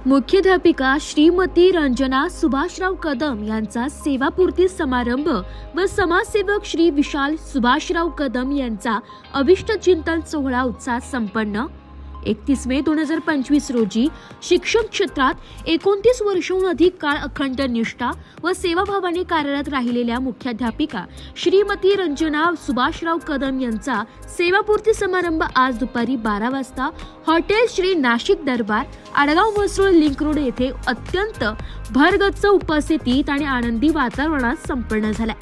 मुख्याध्यापिका श्रीमती रंजना सुभाषराव कदम यांचा सेवापूर्ती समारंभ व समाजसेवक श्री विशाल सुभाषराव कदम यांचा अभिष्ट चिंतन सोहळा उत्साहात संपन्न। 31 मे 2025 रोजी शिक्षण क्षेत्रात 29 वर्षांहून अधिक काळ अखंड निष्ठा व सेवाभावाने कार्यरत राहिलेल्या मुख्याध्यापिका श्रीमती रंजना सुभाषराव कदम यांचा सेवापूर्ती समारंभ आज दुपारी 12 वाजता हॉटेल श्री नाशिक दरबार, आडगाव म्हसरूळ लिंक रोड येथे अत्यंत भरगच्च उपस्थितीत आणि आनंदी वातावरणात संपन्न झाला।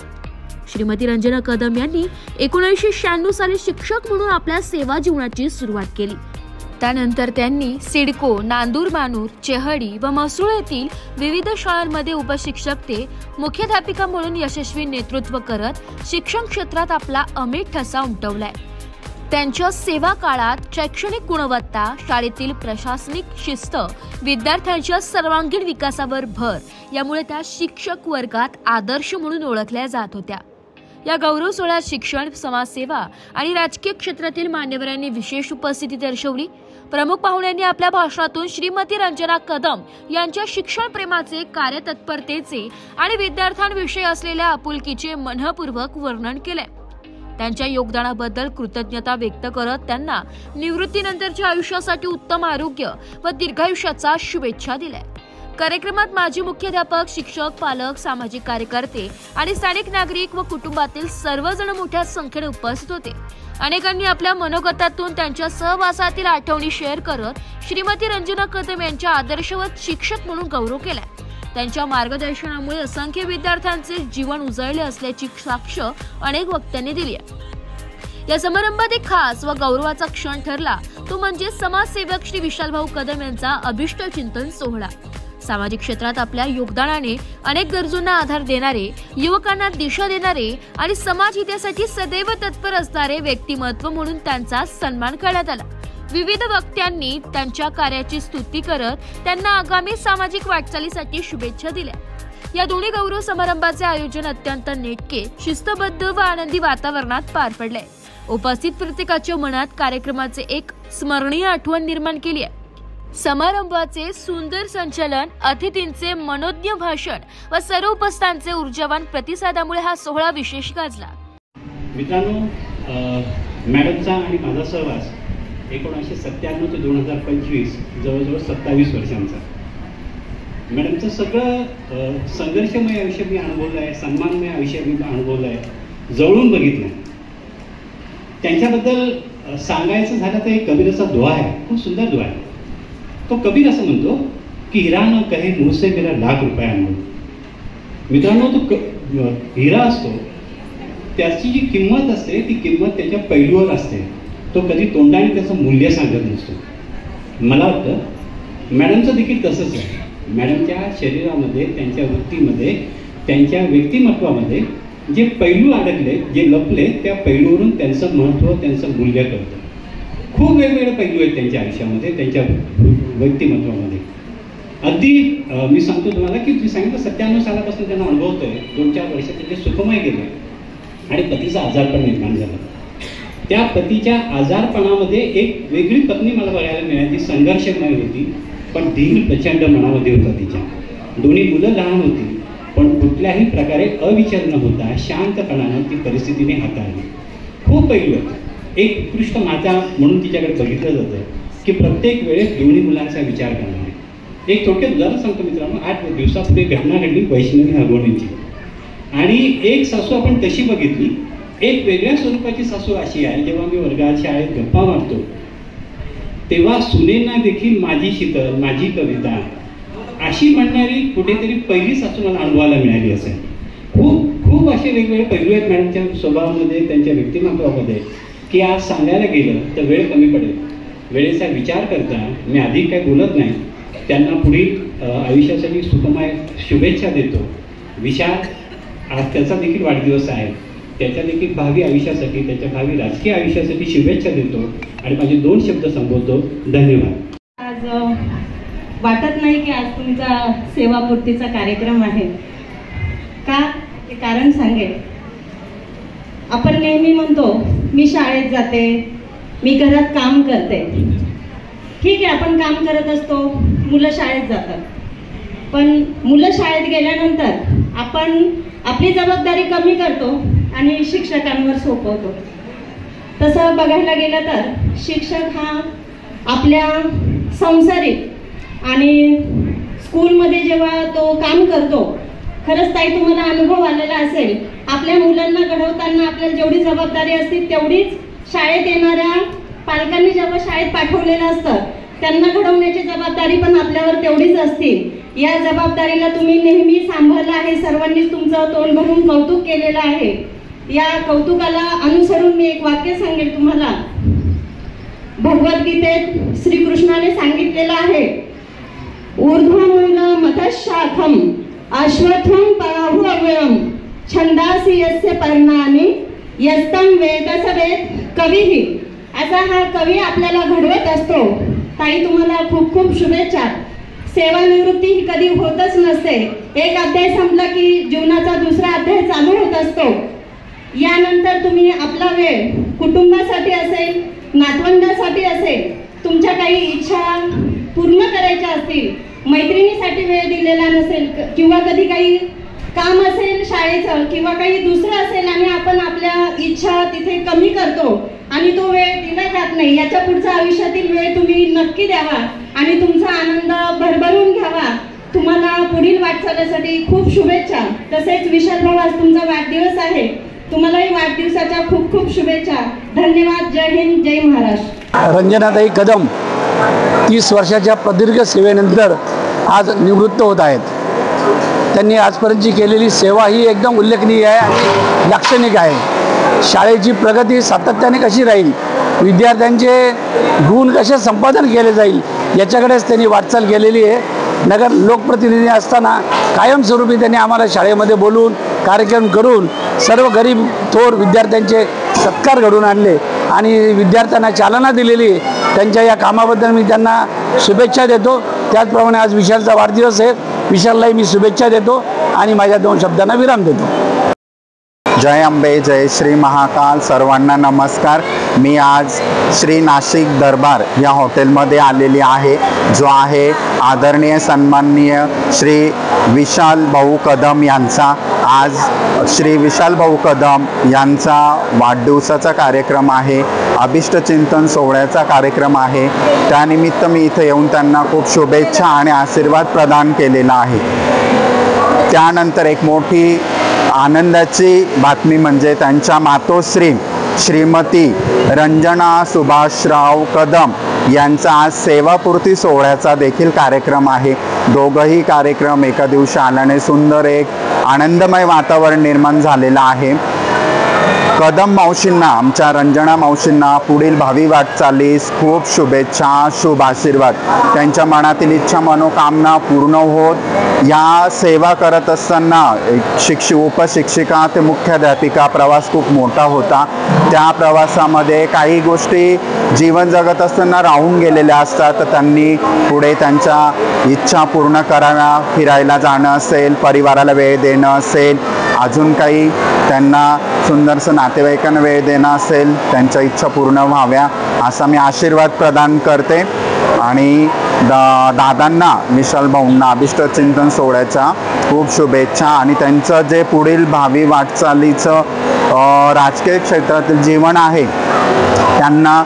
श्रीमती रंजना कदम यांनी 1996 साली शिक्षक म्हणून आपल्या सेवा जीवनाची सुरुवात केली। त्यानंतर त्यांनी सिडको, नांदूर मानूर, चेहडी व म्हसरूळ येथील विविध शाळांमध्ये उपशिक्षक ते मुख्याध्यापिका म्हणून यशस्वी नेतृत्व करत शिक्षण क्षेत्रात आपला अमिट ठसा उमटवलाय। त्यांच्या सेवा काळात शैक्षणिक गुणवत्ता, शाळेतील प्रशासनिक शिस्त, विद्यार्थ्यांच्या सर्वांगीण विकासावर भर यामुळे त्या शिक्षक वर्गात आदर्श म्हणून ओळखल्या जात होत्या। या गौरव सोहळ्यात शिक्षण, समाजसेवा आणि राजकीय क्षेत्रातील मान्यवरांनी विशेष उपस्थिती दर्शवली। प्रमुख पाहुण्यांनी आपल्या भाषणातून श्रीमती रंजना कदम यांच्या शिक्षण प्रेमाचे, कार्यतत्परतेचे आणि विद्यार्थ्यांविषयी असलेल्या आपुलकीचे मनःपूर्वक वर्णन केले। त्यांच्या योगदानाबद्दल कृतज्ञता व्यक्त करत त्यांना निवृत्तीनंतरच्या आयुष्यासाठी उत्तम आरोग्य व दीर्घायुष्याचा शुभेच्छा दिल्या। कार्यक्रमात माजी मुख्याध्यापक, शिक्षक, पालक, सामाजिक कार्यकर्ते आणि स्थानिक नागरिक व कुटुंबातील सर्वजण मोठ्या संख्येने उपस्थित होते। अनेकांनी आपल्या मनोगतातून त्यांच्या सहवासातील आठवणी शेअर करत श्रीमती रंजना कदम यांच्या आदर्शवत शिक्षक म्हणून गौरव केला। त्यांच्या मार्गदर्शनामुळे असंख्य विद्यार्थ्यांचे जीवन उजळले असल्याची साक्ष अनेक वक्त्यांनी दिली आहे। या समारंभात एक खास व गौरवाचा क्षण ठरला तो म्हणजे समाजसेवक श्री विशाल भाऊ कदम यांचा अभिष्ट चिंतन सोहळा। सामाजिक क्षेत्रात आपल्या योगदानाने अनेक गरजूंना आधार देणारे, युवकांना दिशा देणारे आणि समाज हितासाठी सदैव तत्पर असणारे व्यक्तिमत्व म्हणून त्यांचा सन्मान करण्यात आला। विविध वक्त्यांनी त्यांच्या कार्याची स्तुती करत त्यांना आगामी सामाजिक वाटचालीसाठी शुभेच्छा दिल्या। या दोन्ही गौरव समारंभाचे आयोजन अत्यंत नेटके, शिस्तबद्ध व आनंदी वातावरणात पार पडले। उपस्थित प्रत्येकाच्या मनात कार्यक्रमाचे एक स्मरणीय आठवण निर्माण केली आहे। समारंभाचे सुंदर संचालन, अतिथींचे मनोज्ञ भाषण व सर्व उपस्थितांचे ऊर्जावान प्रतिसादामुळे हा सोहळा विशेष गाजला। मित्रांनो, मॅडमचा आणि माझा सहवास 1997 ते 2025 जवळजवळ 27 वर्षांचा। मॅडमचं सगळं संघर्षमय आयुष्य मी अनुभवलं आहे, सन्मानमय आयुष्य मी अनुभवलं आहे, जवळून बघितलं। त्यांच्याबद्दल सांगायचं झालं तर एक कबीराचा दुआ आहे, खूप सुंदर दुआ आहे। तो कबीर असं म्हणतो की हिरा न कहे मुझसे मेरा लाख रुपया अनमोल। मित्रांनो, तो हिरा असतो त्याची जी किंमत असते ती किंमत त्याच्या पैलूवर असते, तो कधी तोंडाने त्याचं मूल्य सांगत नसतो। मला वाटतं मॅडमचं देखील तसंच आहे। मॅडमच्या शरीरामध्ये, त्यांच्या वृत्तीमध्ये, त्यांच्या व्यक्तिमत्वामध्ये जे पैलू अडकले, जे लपले, त्या पैलूवरून त्यांचं महत्त्व, त्यांचं मूल्य कळतं। खूप वेगवेगळे पैलू आहेत त्यांच्या आयुष्यामध्ये, त्यांच्या व्यक्तिमत्वामध्ये। अगदी मी सांगतो तुम्हाला की मी सांगितलं 97 सालापासून त्यांना अनुभवतोय। 2-4 वर्ष त्यांचे सुखमय गेले आणि पतीचा आजारपण निर्माण झाला। त्या पतीच्या आजारपणामध्ये एक वेगळी पत्नी मला बघायला मिळाली, संघर्षमय होती, पण धीर प्रचंड मनामध्ये होता तिच्या। दोन्ही मुलं लहान होती, पण कुठल्याही प्रकारे अविचल न होता शांतपणानं ती परिस्थितीने हाताळली। खूप पैलू आहेत। एक उत्कृष्ट माता म्हणून तिच्याकडे बघितलं जातं की प्रत्येक वेळेस दोन्ही मुलांचा विचार करणारे। एक थोडक्यात उदाहरण सांगतो मित्रांनो, 8 दिवसापूर्वी घटना घडली वैष्णवी हगवणीची, आणि एक सासू आपण तशी बघितली, एक वेगळ्या स्वरूपाची सासू अशी आहे। जेव्हा मी वर्गात, शाळेत गप्पा मारतो तेव्हा सुनेंना देखील माझी शीतल, माझी कविता अशी म्हणणारी कुठेतरी पहिली सासू मला अनुभवायला मिळाली असेल। खूप असे वेगवेगळे पैलू आहेत मॅडमच्या स्वभावामध्ये, त्यांच्या व्यक्तिमत्वामध्ये की आज सांगायला गेलं तर वेळ कमी पडेल। वेळेचा विचार करता मी अधिक काही बोलत नाही, त्यांना पुढील आयुष्यासाठी सुखमय शुभेच्छा देतो। विशाल, आज त्याचा देखील वाढदिवस आहे, त्याच्या देखील भावी आयुष्यासाठी, त्याच्या भावी राजकीय आयुष्यासाठी शुभेच्छा देतो आणि माझे 2 शब्द संबोधतो। धन्यवाद। आज वाटत नाही की आज तुमचा सेवापूर्तीचा कार्यक्रम आहे का, ते कारण सांगेल। आपण नेहमी म्हणतो मी शाळेत जाते, मी घरात काम करते, ठीक आहे, आपण काम करत असतो, मुलं शाळेत जातात, पण मुलं शाळेत गेल्यानंतर आपण आपली जबाबदारी कमी करतो आणि शिक्षकांवर सोपवतो. तसं बघायला गेलं तर शिक्षक हा आपल्या सांसारिक आणि स्कूलमध्ये जेव्हा तो काम करतो, खरंच ताई तुम्हाला अनुभव आलेला असेल, आपल्या मुलांना घडवताना आपल्याला जेवढी जबाबदारी असते तेवढीच शाळेत येणाऱ्या पालकांनी जेव्हा शाळेत पाठवलेलं असतं त्यांना घडवण्याची जबाबदारी पण आपल्यावर तेवढीच असते. या जबाबदारीला तुम्ही नेहमी सांभाळलं आहे, सर्वांनीच तुमचं तोंड भरून कौतुक केलेलं आहे. या कौतुकाला अनुसरून मी एक वाक्य सांगेल तुम्हाला. भगवद्गीतेत श्रीकृष्णाने सांगितलेलं आहे, ऊर्ध्वमूल मधशाखम अश्वत्थं पराहुव्ययम छंदासी यस्य पर्णानि यस्तं वेद स वेद कविः. असा हा कवी आपल्याला घडवत असतो. ताई तुम्हाला खूप खूप शुभेच्छा. सेवानिवृत्ती ही कधी होतच नसते. एक अध्याय संपला की जीवनाचा दुसरा अध्याय चालू होत असतो. यानंतर तुम्ही आपला वेळ कुटुंबासाठी असेल, नातवंडासाठी असेल, तुमच्या काही इच्छा पूर्ण करायच्या असतील, मैत्रिणीसाठी वेळ दिलेला नसेल किंवा कधी काही काम असेल शाळेचं किंवा काही दुसरं असेल आणि आपण आपल्या इच्छा तिथे कमी करतो आणि तो वेळ दिला जात नाही. याच्या पुढच्या आयुष्यातील वेळ तुम्ही नक्की द्यावा आणि तुमचा आनंद भरभरून घ्यावा. तुम्हाला पुढील वाटचालीसाठी खूप शुभेच्छा. तसेच विशाल भाऊ, आज तुमचा वाढदिवस आहे, तुम्हालाही वाढदिवसाच्या खूप खूप शुभेच्छा. धन्यवाद. जय हिंद, जय महाराष्ट्र. रंजनाताई कदम 30 वर्षाच्या प्रदीर्घ सेवेनंतर आज निवृत्त होत आहेत. त्यांनी आजपर्यंतची केलेली सेवा ही एकदम उल्लेखनीय आहे आणि लाक्षणिक आहे. शाळेची प्रगती सातत्याने कशी राहील, विद्यार्थ्यांचे गुण कसे संपादन केले जाईल याच्याकडेच त्यांनी वाटचाल केलेली आहे. नगर लोकप्रतिनिधी असताना कायमस्वरूपी त्यांनी आम्हाला शाळेमध्ये बोलून कार्यक्रम करून सर्व गरीब थोर विद्यार्थ्यांचे सत्कार घडून आणले आणि विद्यार्थ्यांना चालना दिलेली. त्यांच्या या कामाबद्दल मी त्यांना शुभेच्छा देतो. त्याचप्रमाणे आज विशालचा वाढदिवस आहे, विशाललाही मी शुभेच्छा देतो आणि माझ्या 2 शब्दांना विराम देतो. जय अंबे, जय श्री महाकाल. सर्वांना नमस्कार. मी आज श्री नाशिक दरबार या हॉटेलमध्ये आलेली आहे, जो आहे आदरणीय सन्माननीय श्री विशाल भाऊ कदम यांचा. आज श्री विशाल भाऊ कदम यांचा वाढदिवसाचा कार्यक्रम आहे, अभिष्टचिंतन सोहळ्याचा कार्यक्रम आहे. त्यानिमित्त मी इथे येऊन त्यांना खूप शुभेच्छा आणि आशीर्वाद प्रदान केलेला आहे. त्यानंतर एक मोठी आनंदाची बातमी म्हणजे त्यांच्या मातोश्री श्रीमती रंजना सुभाषराव कदम यांचा आज सेवापूर्ती सोहळ्याचा देखील कार्यक्रम आहे. दोघंही कार्यक्रम एका दिवशी आल्याने सुंदर एक आनंदमय वातावरण निर्माण झालेलं आहे. कदम मावशींना, आमच्या रंजना मावशींना पुढील भावी वाटचालीस खूप शुभेच्छा, शुभ आशीर्वाद. त्यांच्या मनातील इच्छा मनोकामना पूर्ण होत या सेवा करत असताना उपशिक्षिका ते मुख्याध्यापिका प्रवास खूप मोठा होता. त्या प्रवासामध्ये काही गोष्टी जीवन जगत असताना राहून गेलेल्या असतात, तर त्यांनी पुढे त्यांच्या इच्छा पूर्ण कराव्या. फिरायला जाणं असेल, परिवाराला वेळ देणं असेल, अजून काही त्यांना सुंदरसं नातेवाईकांना वेळ देणं असेल, त्यांच्या इच्छा पूर्ण व्हाव्या असा मी आशीर्वाद प्रदान करते. आणि दादांना, विशाल भाऊंना अभिष्टचिंतन सोहळ्याच्या खूप शुभेच्छा आणि त्यांचं जे पुढील भावी वाटचालीचं राजकीय क्षेत्रातील जीवन आहे त्यांना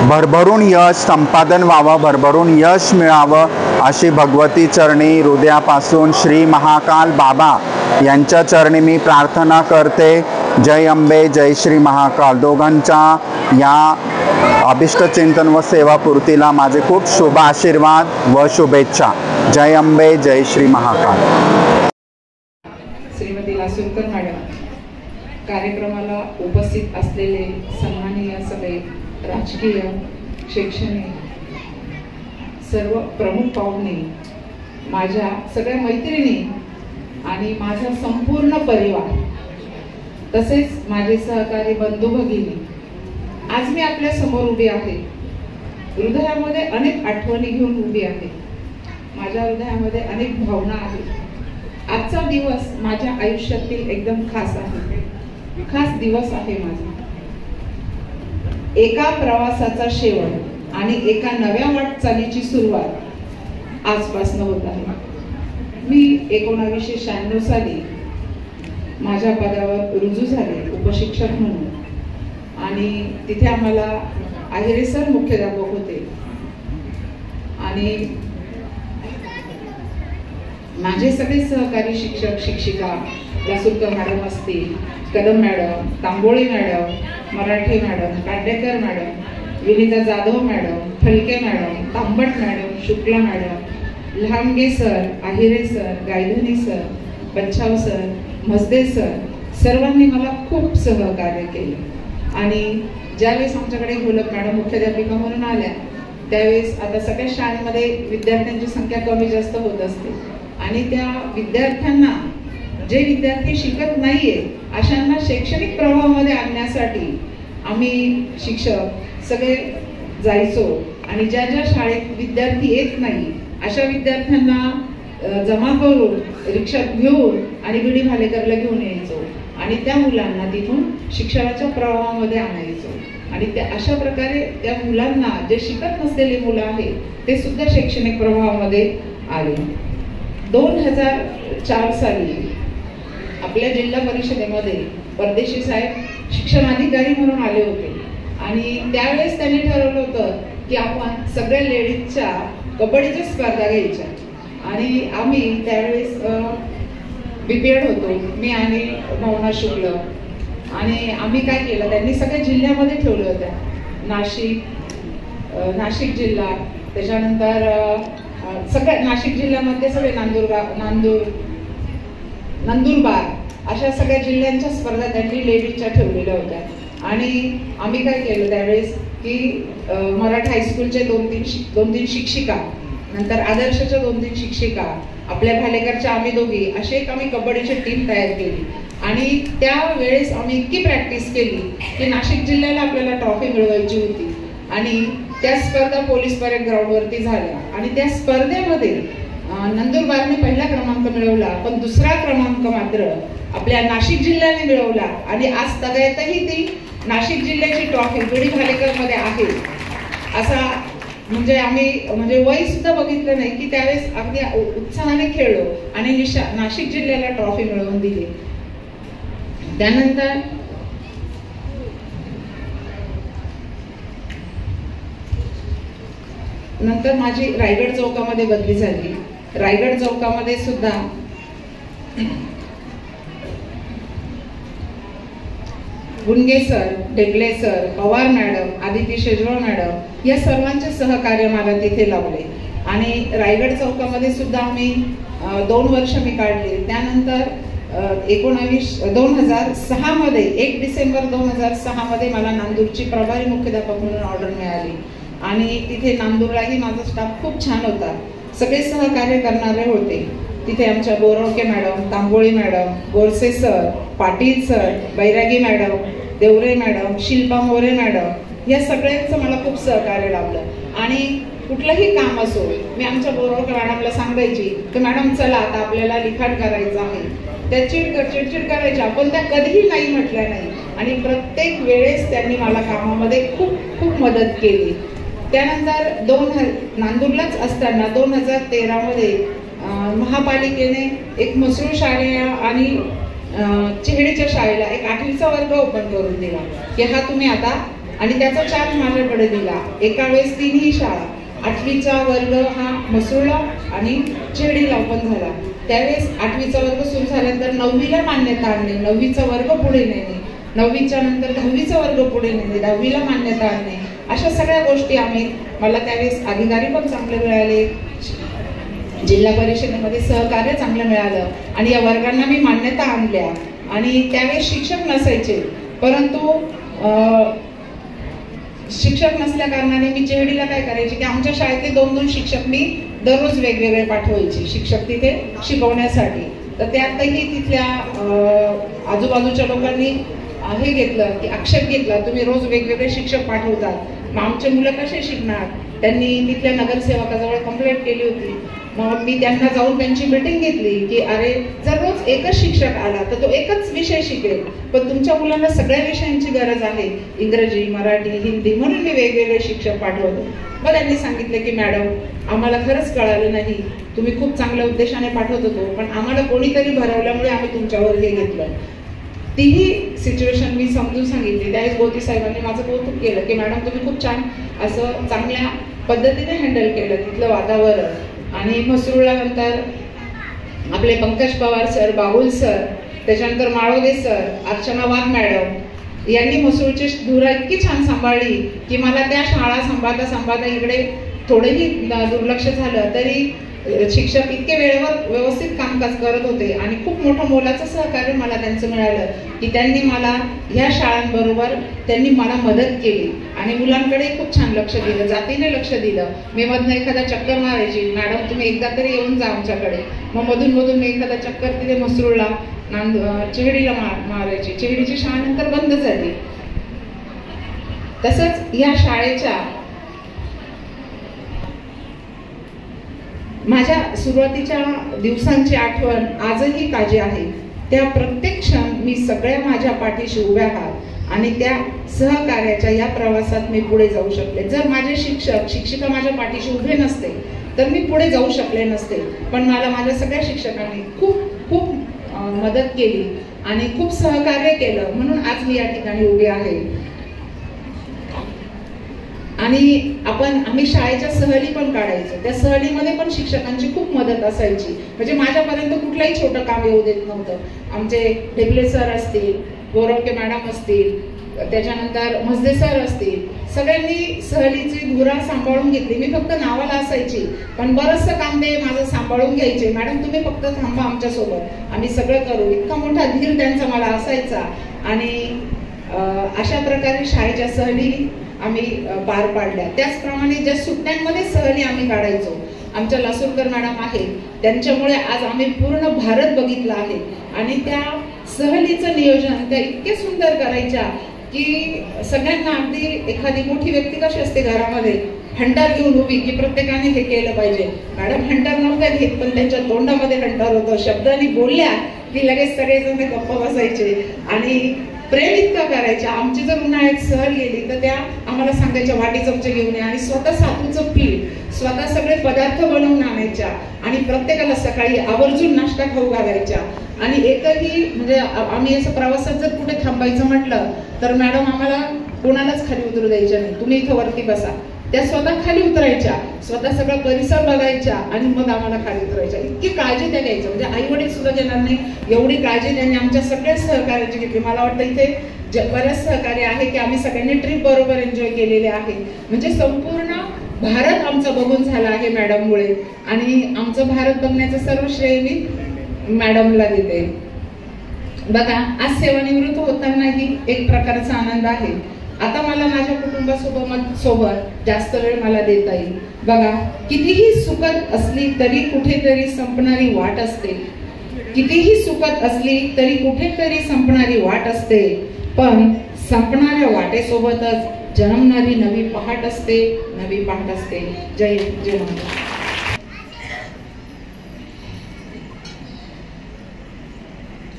भरभरून यश संपादन व्हावं, भरभरून यश मिळावं अशी भगवती चरणी हृदयापासून श्री महाकाल बाबा यांच्या चरणी मी प्रार्थना करते. जय अंबे, जय श्री महाकाल. दोघांच्या या अभिष्टचिंतन व सेवापूर्तीला माझे खूप शुभ आशीर्वाद व शुभेच्छा. जय अंबे, जय श्री महाकाल. श्रीमती लासूरकर मॅडम, कार्यक्रमाला उपस्थित असलेले सन्माननीय सगळे राजकीय, शैक्षणिक सर्व प्रमुख पाहुणे, माझ्या सगळ्या मैत्रिणी आणि माझा संपूर्ण परिवार, तसेच माझे सहकारी बंधू भगिनी, आज मी आपल्या समोर उभी आहे. हृदयामध्ये अनेक आठवणी घेऊन उभी आहे. माझ्या हृदयामध्ये अनेक भावना आहेत. आजचा दिवस माझ्या आयुष्यातील एकदम खास आहे, खास दिवस आहे माझा. एका प्रवासाचा शेवट आणि एका नव्या वाटचालीची सुरुवात आजपासून होत आहे. मी 1996 साली माझ्या पदावर रुजू झाले उपशिक्षक म्हणून आणि तिथे आम्हाला आहिरे सर मुख्याध्यापक होते आणि माझे सगळे सहकारी शिक्षक शिक्षिका लासूरकर मॅडम असतील, Kadam madam, Tamboli madam, Marathe madam, Kandekar madam, Vinita Jadhav madam, Phalke madam, Tambat madam, Shukla madam, Lahange sir, Ahire sir, Gaydhani sir, Bachhav sir, Majde sir, सर्वांनी मला खूप सहकार्य केले. आणि ज्यावेळेस आमच्याकडे घोलप मॅडम मुख्याध्यापिका म्हणून आल्या त्यावेळेस आता सगळ्या शाळेमध्ये विद्यार्थ्यांची संख्या कमी जास्त होत असते आणि त्या विद्यार्थ्यांना जे विद्यार्थी शिकत नाहीये अशांना शैक्षणिक प्रवाहामध्ये आणण्यासाठी आम्ही शिक्षक सगळे जायचो आणि ज्या ज्या शाळेत विद्यार्थी येत नाही अशा विद्यार्थ्यांना जमा करून रिक्षात घेऊन आणि बीडी भालेकरला घेऊन यायचो आणि त्या मुलांना तिथून शिक्षणाच्या प्रवाहामध्ये आणायचो आणि त्या अशा प्रकारे त्या मुलांना जे शिकत नसलेली मुलं आहेत ते सुद्धा शैक्षणिक प्रवाहामध्ये आले. 2004 साली आपल्या जिल्हा परिषदेमध्ये परदेशी साहेब शिक्षण अधिकारी म्हणून आले होते आणि त्यावेळेस त्यांनी ठरवलं होतं की आपण सगळ्या लेडीजच्या कबड्डीच्या स्पर्धा घ्यायच्या आणि आम्ही त्यावेळेस बीपीएड होतो, मी आणि भावना शुक्ल आणि आम्ही काय केलं त्यांनी सगळ्या जिल्ह्यामध्ये ठेवलं होत्या. नाशिक जिल्हा, त्याच्यानंतर सगळ्या नाशिक जिल्ह्यामध्ये सगळे नंदुरबार अशा सगळ्या जिल्ह्यांच्या स्पर्धा त्यांनी लेडीजच्या ठेवलेल्या होत्या आणि आम्ही काय केलं त्यावेळेस की मराठा हायस्कूलचे 2-3 शिक्षिका, नंतर आदर्शच्या 2-3 शिक्षिका, आपल्या भालेकरच्या आम्ही दोघी अशी एक आम्ही कबड्डीची टीम तयार केली आणि त्यावेळेस आम्ही इतकी प्रॅक्टिस केली की नाशिक जिल्ह्याला आपल्याला ट्रॉफी मिळवायची होती आणि त्या स्पर्धा पोलीस परेड ग्राउंडवरती झाल्या आणि त्या स्पर्धेमध्ये नंदुरबारने पहिला क्रमांक मिळवला पण दुसरा क्रमांक मात्र आपल्या नाशिक जिल्ह्याने मिळवला आणि आज तगायतही ती नाशिक जिल्ह्याची ट्रॉफी बीडी भालेकर मध्ये आहे. असा म्हणजे आम्ही वय सुद्धा बघितलं नाही की त्यावेळेस अगदी उत्साहाने खेळलो आणि नाशिक जिल्ह्याला ट्रॉफी मिळवून दिली. त्यानंतर माझी रायगड चौकामध्ये बदली झाली. रायगड चौकामध्ये सुद्धा Gundge sir, Dhekle sir, Pawar madam, Aditi Shejwal madam या सर्वांचे सहकार्य मला तिथे लाभले आणि रायगड चौकामध्ये सुद्धा आम्ही 2 वर्ष मी काढले. त्यानंतर 2006 मध्ये 1 डिसेंबर 2006 मध्ये मला नांदूरची प्रभारी मुख्याध्यापक म्हणून ऑर्डर मिळाली आणि तिथे नांदूरलाही माझा स्टाफ खूप छान होता, सगळे सहकार्य करणारे होते. तिथे आमच्या Borwake madam, Tamboli madam, Gorse sir, Patil sir, Bairagi madam, Deore madam, Shilpa More madam या सगळ्यांचं मला खूप सहकार्य लाभलं आणि कुठलंही काम असो मी आमच्या बोरवके मॅडमला सांगायची की मॅडम चला आता आपल्याला लिखाण करायचं आहे. त्या चिडचिड करायच्या पण त्या कधीही नाही म्हटल्या नाही आणि प्रत्येक वेळेस त्यांनी मला कामामध्ये खूप खूप मदत केली. त्यानंतर नांदूरलाच असताना 2013 मध्ये महापालिकेने एक मसरूळ शाळा आणि चिहडीच्या शाळेला एक 8वीचा वर्ग ओपन करून दिला की हा तुम्ही आता आणि त्याचा चार्ज माझ्याकडे दिला. एका वेळेस 3ही शाळा 8वीचा वर्ग हा मसरूळला आणि चिहडीला ओपन झाला. त्यावेळेस 8वीचा वर्ग सुरू झाल्यानंतर 9वीला मान्यता आणणे, 9वीचा वर्ग पुढे नेणे, 9वीच्या नंतर 10वीचा वर्ग पुढे नेणे, 10वीला मान्यता आणणे, अशा सगळ्या गोष्टी मला त्यावेळेस अधिकारी पण चांगले मिळाले, जिल्हा परिषदेमध्ये सहकार्य चांगलं मिळालं आणि या वर्गांना मी मान्यता आणल्या. आणि त्यावेळेस शिक्षक नसायचे परंतु शिक्षक नसल्या कारणाने मी चिहडीला काय करायचे की आमच्या शाळेतले 2-2 शिक्षक मी दररोज वेगवेगळे पाठवायचे शिक्षक तिथे शिकवण्यासाठी. तर त्यातही तिथल्या आजूबाजूच्या लोकांनी हे घेतलं की आक्षेप घेतला तुम्ही रोज वेगवेगळे शिक्षक पाठवतात, मग आमचे मुलं कसे शिकणार. त्यांनी तिथल्या नगरसेवकाजवळ कंप्लेंट केली होती. मग मी त्यांना जाऊन त्यांची मीटिंग घेतली की अरे जर रोज एकच शिक्षक आला तर तो एकच विषय शिकेल, पण तुमच्या मुलांना सगळ्या विषयांची गरज आहे, इंग्रजी, मराठी, हिंदी, म्हणून मी वेगवेगळे शिक्षक पाठवतो. मग त्यांनी सांगितलं की मॅडम आम्हाला खरंच कळालं नाही, तुम्ही खूप चांगल्या उद्देशाने पाठवत होतो, पण आम्हाला कोणीतरी भरवल्यामुळे आम्ही तुमच्यावर हे घेतलं. तीही सिच्युएशन मी समजून सांगितली. त्यावेळेस गोती साहेबांनी माझं कौतुक केलं की मॅडम तुम्ही खूप छान असं चांगल्या पद्धतीने हँडल केलं तिथलं वातावरण. आणि मसरूळला नंतर आपले पंकज पवार सर, बाबुल सर, त्याच्यानंतर माळोदे सर, अर्चना वाघ मॅडम यांनी मसरूळची धुरा इतकी छान सांभाळली की मला त्या शाळा सांभाळता इकडे थोडेही दुर्लक्ष झालं तरी शिक्षक इतके वेळेवर व्यवस्थित कामकाज करत होते. आणि खूप मोठं मोलाचं सहकार्य मला त्यांचं मिळालं की त्यांनी मला ह्या शाळांबरोबर त्यांनी मला मदत केली आणि मुलांकडे खूप छान लक्ष दिलं, जातीने लक्ष दिलं. मी मधनं एखादा चक्कर मारायची, मॅडम तुम्ही एकदा तरी येऊन जा आमच्याकडे. मग मधून मी एखादा चक्कर तिथे मसरूळला चिहडीला मारायची. चिहडीची शाळा नंतर बंद झाली. तसंच या शाळेच्या माझ्या सुरुवातीच्या दिवसांची आठवण आजही ताजी आहे. त्या प्रत्येक क्षण मी सगळ्या माझ्या पाठीशी उभ्या आहात आणि त्या सहकार्याच्या या प्रवासात मी पुढे जाऊ शकले. जर माझे शिक्षिका माझ्या पाठीशी उभे नसते तर मी पुढे जाऊ शकले नसते. पण मला माझ्या सगळ्या शिक्षकांनी खूप मदत केली आणि खूप सहकार्य केलं, म्हणून आज मी या ठिकाणी उभी आहे. आणि आम्ही शाळेच्या सहली पण काढायचो. त्या सहलीमध्ये पण शिक्षकांची खूप मदत असायची. म्हणजे माझ्यापर्यंत कुठलंही छोटं काम येऊ देत नव्हतं. आमचे ढेबले सर असतील, गोरवके मॅडम असतील, त्याच्यानंतर मजदे सर असतील, सगळ्यांनी सहलीची धुरा सांभाळून घेतली. मी फक्त नावाला असायची, पण बरंचसं काम ते माझं सांभाळून घ्यायचे. मॅडम तुम्ही फक्त थांबा आमच्यासोबत, आम्ही सगळं करू. इतका मोठा धीर त्यांचा मला असायचा. आणि अशा प्रकारे शाळेच्या सहली आम्ही पार पाडल्या. त्याचप्रमाणे ज्या सुट्ट्यांमध्ये सहली आम्ही काढायचो, आमच्या लासूरकर मॅडम आहेत, त्यांच्यामुळे आज आम्ही पूर्ण भारत बघितला आहे. आणि त्या सहलीचं नियोजन त्या इतके सुंदर करायच्या की सगळ्यांना, अगदी एखादी मोठी व्यक्ती कशी असते घरामध्ये हंटार घेऊन उभी की प्रत्येकाने हे केलं पाहिजे, मॅडम हंटार नव्हत्या घेत, पण त्यांच्या तोंडामध्ये हंटार होतं. शब्दांनी बोलल्या की लगेच सगळेजण ते गप्प बसायचे आणि प्रेम इतकं करायच्या. आमची जर उन्हाळ्यात सहल गेली तर त्या आम्हाला सांगायच्या वाटी चमचे घेऊन या, आणि स्वतः सातूचं पीठ, स्वतः सगळे पदार्थ बनवून आणायच्या आणि प्रत्येकाला सकाळी आवर्जून नाश्ता खाऊ घालायच्या. आणि एकही म्हणजे आम्ही असं प्रवासात जर कुठे थांबायचं म्हटलं तर मॅडम आम्हाला कोणालाच खाली उतरू द्यायच्या नाही, तुम्ही इथं वरती बसा. त्या स्वतः खाली उतरायच्या, स्वतः सगळा परिसर बघायच्या आणि मग आम्हाला खाली उतरायच्या. इतकी काळजी त्या घ्यायच्या, म्हणजे आई वडील सुद्धा घेणार नाही एवढी काळजी त्यांनी आमच्या सगळ्या सहकार्याची घेतली. मला वाटतं इथे बऱ्याच सहकार्य आहे की आम्ही सगळ्यांनी ट्रिप बरोबर एन्जॉय केलेले आहे. म्हणजे संपूर्ण भारत आमचा बघून झाला आहे मॅडममुळे. आणि आमचं भारत बघण्याचं सर्व श्रेय मी मॅडमला देते. बघा, आज सेवानिवृत्त होतानाही एक प्रकारचा आनंद आहे. आता मला माझ्या कुटुंबासोबत जास्त वेळ मला देता येईल. बघा, कितीही सुखद असली तरी कुठेतरी संपणारी वाट असते. कितीही सुखद असली तरी कुठेतरी संपणारी वाट असते. पण संपणाऱ्या वाटेसोबतच जन्मणारी नवी पहाट असते, नवी पहाट असते. जय जय महाराज.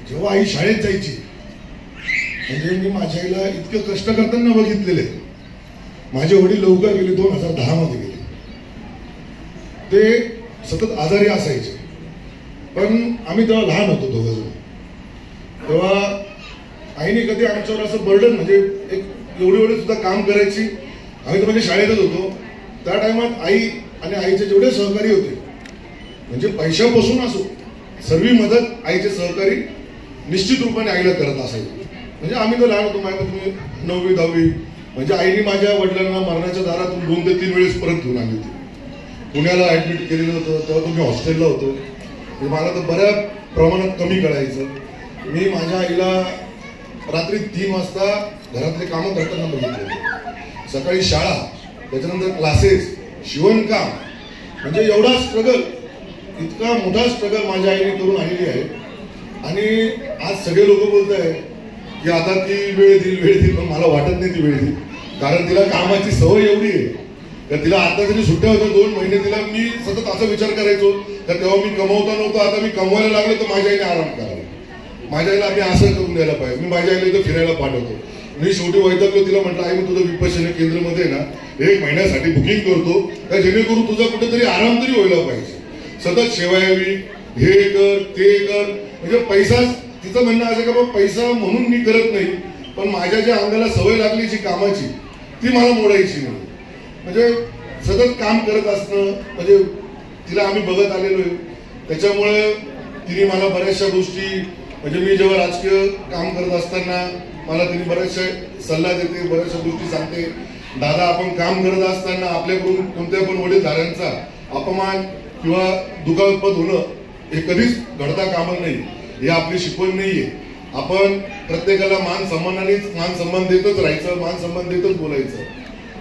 जेव्हा आई शाळेत जायची, म्हणजे मी माझ्या आईला इतकं कष्ट करताना बघितलेले. माझे वडील लवकर गेले, 2010 मध्ये गेले. ते सतत आजारी असायचे, पण आम्ही तेव्हा लहान होतो दोघं जण. तेव्हा आईने कधी आमच्यावर असं बर्डन, म्हणजे एक एवढे सुद्धा काम करायची. आम्ही तर म्हणजे शाळेतच होतो त्या टायमात. आई आणि आईचे जेवढे सहकारी होते, म्हणजे पैशापासून असो, सर्व मदत आईचे सहकारी निश्चित रूपाने आईला करत असायचे. म्हणजे आम्ही तर लहान होतो, माझ्या 9वी 10वी. म्हणजे आईने माझ्या वडिलांना मरणाच्या दारातून 2 ते 3 वेळेस परत घेऊन आली होती. पुण्याला ऍडमिट केलेलं होतं, तेव्हा तुम्ही हॉस्टेलला होतो. मला तर बऱ्या प्रमाणात कमी कळायचं. मी माझ्या आईला रात्री 3 वाजता घरातले कामं करताना बघितले. सकाळी शाळा, त्याच्यानंतर क्लासेस, शिवणकाम, म्हणजे एवढा स्ट्रगल, इतका मोठा स्ट्रगल माझ्या आईने करून आलेली आहे. आणि आज सगळे लोक बोलत आहे की आता ती वेळ देईल, पण मला वाटत नाही ती वेळ देईल. कारण तिला कामाची सवय एवढी आहे, तर तिला आता जरी सुट्ट्या होत्या 2 महिने, तिला मी सतत असा विचार करायचो तर तेव्हा मी कमवता नव्हतो, आता मी कमवायला लागलो तर माझ्या आईने आराम करावा, माझ्या आईला आम्ही असं करून द्यायला पाहिजे, मी माझ्या आईला इथं फिरायला पाठवतो. मी शेवटी वैतागलो, तिला म्हटलं आई मी तुझं विपश्यना केंद्रमध्ये ना 1 महिन्यासाठी बुकिंग करतो का जेणेकरून तुझा कुठेतरी आराम तरी व्हायला पाहिजे. सतत सेवा यावी, हे कर ते कर, म्हणजे पैसा, तिचं म्हणणं असं का बाबा पैसा म्हणून मी करत नाही, पण माझ्या ज्या अंगाला सवय लागली जी कामाची ती मला मोडायची नाही. म्हणजे सतत काम करत असणं म्हणजे तिला आम्ही बघत आलेलो आहे. त्याच्यामुळे तिने मला बऱ्याचशा गोष्टी, म्हणजे मी जेव्हा राजकीय काम करत असताना मला तिने बऱ्याचशा सल्ला देते, बऱ्याचशा गोष्टी सांगते. दादा आपण काम करत असताना आपल्याकडून कोणत्या पण वडीलधाऱ्यांचा अपमान किंवा दुखापत होणं हे कधीच घडता कामा नाही, हे आपली शिकवण नाहीये. आपण प्रत्येकाला मान सन्मान देतच राहायचं, मान सन्मान देतच बोलायचं.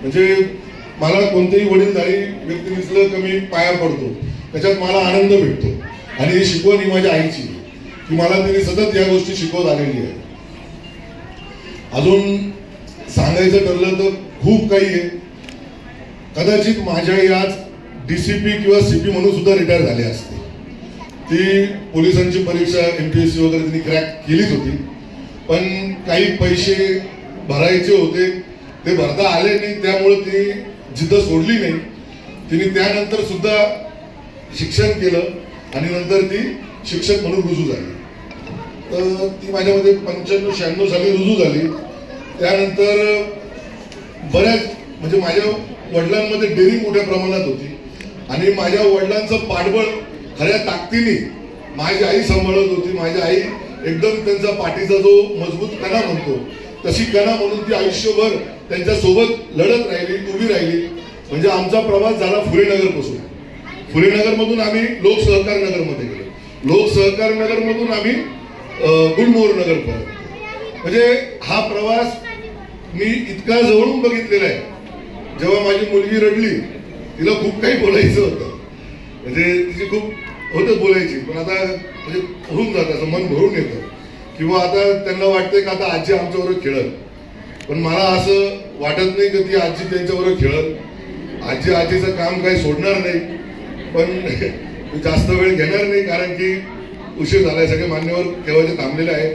म्हणजे मला कोणतेही वडीलधारी व्यक्ती दिसलं की मी पाया पडतो, त्याच्यात मला आनंद भेटतो. आणि ही शिकवण ही माझ्या आईची, की मला तिने सतत या गोष्टी शिकवत आलेली आहे. अजून सांगायचं ठरलं तर खूप काही आहे. कदाचित माझी आई आज DCP किंवा CP म्हणून सुद्धा रिटायर झाली असते. ती पोलिसांची परीक्षा MPSC वगैरे तिने क्रॅक केलीच होती, पण काही पैसे भरायचे होते ते भरता आले नाही, त्यामुळे ती जिद्द सोडली नाही. तिने त्यानंतर सुद्धा शिक्षण केलं आणि नंतर ती शिक्षक म्हणून रुजू झाली. तर ती माझ्यामध्ये 95-96 साली रुजू झाली. त्यानंतर बऱ्याच म्हणजे माझ्या वडिलांमध्ये डेअरिंग मोठ्या प्रमाणात होती आणि माझ्या वडिलांचं पाठबळ खऱ्या ताकदीने माझी आई सांभाळत होती. माझी आई एकदम त्यांचा पाठीचा जो मजबूत कणा म्हणतो तशी कणा म्हणून ती आयुष्यभर त्यांच्या सोबत लढत राहिली, उभी राहिली. म्हणजे आमचा प्रवास झाला फुलेनगर पासून. फुलेनगर मधून आम्ही लोकसहकार नगरमध्ये गेलो, लोकसहकार नगर मधून आम्ही गुलमोहर नगर पर्यंत. म्हणजे हा प्रवास मी इतका जवळून बघितलेला आहे. जेव्हा माझी मुलगी रडली तिला खूप काही बोलायचं होतं, म्हणजे तिची खूप होतं बोलायची, पण आता म्हणजे होऊन जातं, असं मन भरून येतं. किंवा आता त्यांना वाटतंय का आता आजी आमच्याबरोबर खेळत, पण मला असं वाटत नाही की ती आजी त्यांच्याबरोबर खेळत. आजीचं काम काही सोडणार नाही, पण जास्त वेळ घेणार नाही कारण की उशीर झालाय, सगळे मान्यवर केव्हाचे थांबलेले आहे.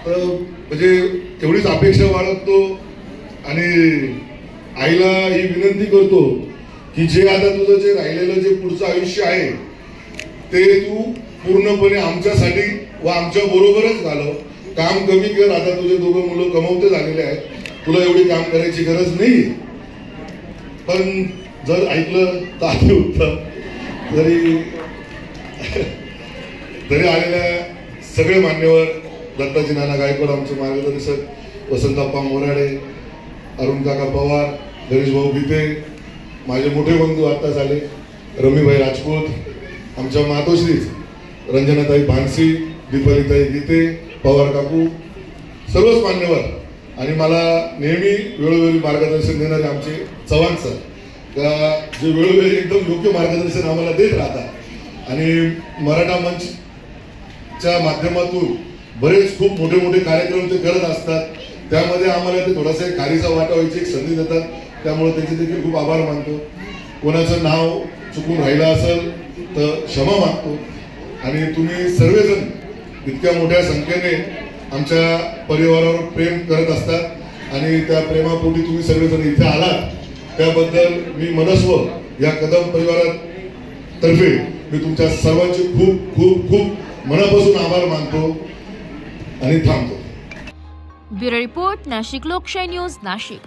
तर म्हणजे एवढीच अपेक्षा बाळगतो आणि आईला ही विनंती करतो की जे आता तुझं जे राहिलेलं जे पुढचं आयुष्य आहे ते तू पूर्णपणे आमच्यासाठी व आमच्या बरोबरच घालव. काम कमी कर, आता तुझे 2 मुलं कमवते झालेले आहेत, तुला एवढी काम करायची गरज नाही. पण जर ऐकलं तर आधी उत्तम. तरी आलेल्या सगळे मान्यवर, दत्ताजी नाना गायकवाड आमचे मार्गदर्शक, वसंतप्पा मोराडे, अरुण काका पवार, गणेश भाऊ गीते, माझे मोठे बंधू आत्ताच आले, रमीभाई राजपूत, आमच्या मातोश्रीच रंजनाताई भानसी, दीपालीताई गीते, पवार काकू, सर्वच मान्यवर आणि मला नेहमी वेळोवेळी मार्गदर्शन देणारे आमचे चव्हाण सर, जे वेळोवेळी एकदम योग्य मार्गदर्शन आम्हाला देत राहतात. आणि मराठा मंचच्या माध्यमातून बरेच खूप मोठे मोठे कार्यक्रम ते करत असतात, त्यामध्ये आम्हाला ते थोडासा खारीचा वाटा व्हायची एक संधी देतात, त्यामुळे त्याचे देखील खूप आभार मानतो. कोणाचं नाव चुकून राहिलं असेल तर क्षमा मागतो. आणि तुम्ही सर्वजण इतक्या मोठ्या संख्येने आमच्या परिवारावर प्रेम करत असतात आणि त्या प्रेमापोटी तुम्ही सर्वजण इथे आलात, त्याबद्दल मी मनस्व या कदम परिवारात तर्फे मी तुमच्या सर्वांचे खूप खूप खूप मनापासून आभार मानतो आणि थांबतो. ब्युरो रिपोर्ट, नाशिक लोकशाही न्यूज, नाशिक.